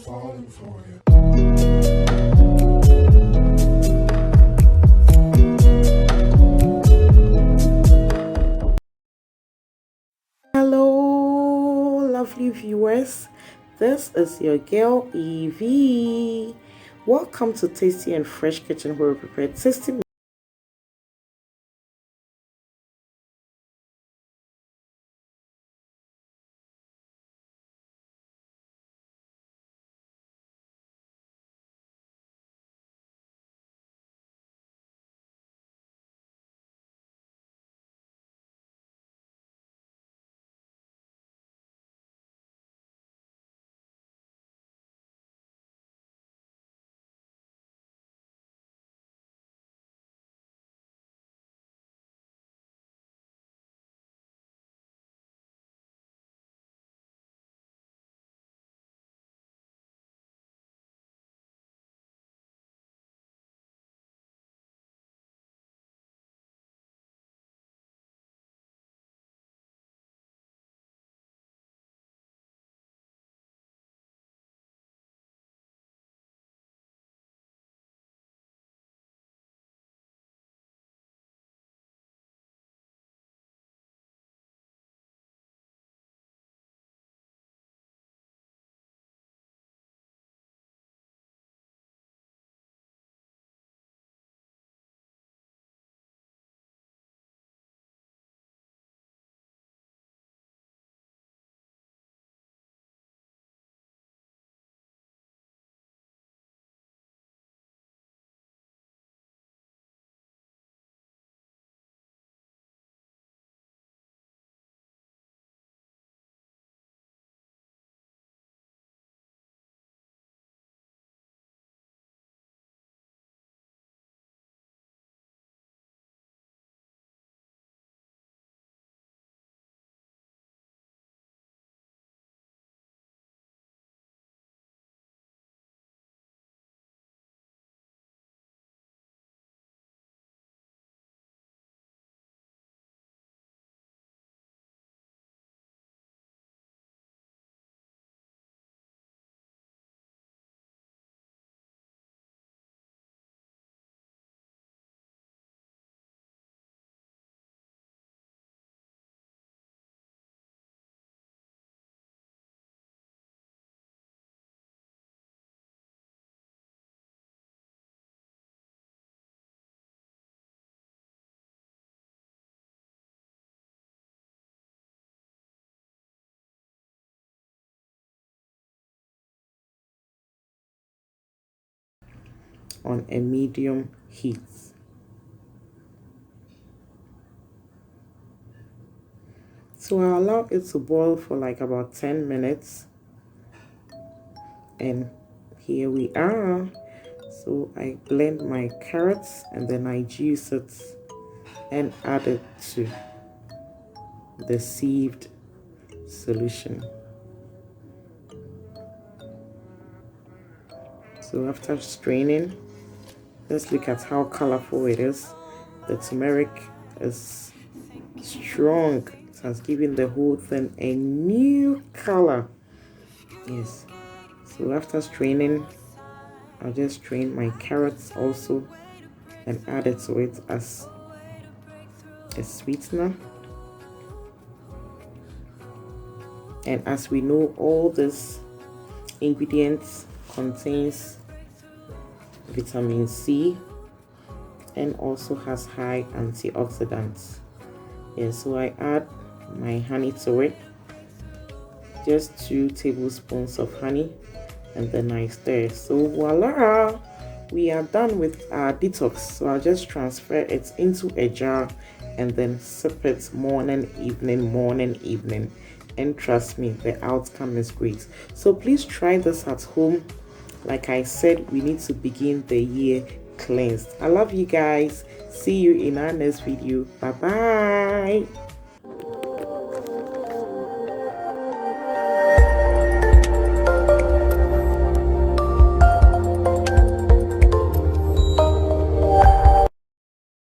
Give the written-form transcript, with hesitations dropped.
falling for you. Hello, lovely viewers. This is your girl Evee. Welcome to Tasty and Fresh Kitchen, where we prepare tasty. On a medium heat. So I'll allow it to boil for like about 10 minutes. And here we are. So I blend my carrots and then I juice it and add it to the sieved solution. So after straining, let's look at how colorful it is. The turmeric is strong. It has given the whole thing a new color. Yes. So after straining, I'll just strain my carrots also and add it to it as a sweetener. And as we know, all these ingredients contains vitamin C and also has high antioxidants. Yeah, so I add my honey to it, just 2 tablespoons of honey, and then I stir. So voila, we are done with our detox. So I'll just transfer it into a jar and then sip it morning, evening. And trust me, the outcome is great. So please try this at home. Like I said, we need to begin the year cleansed. I love you guys. See you in our next video. Bye bye.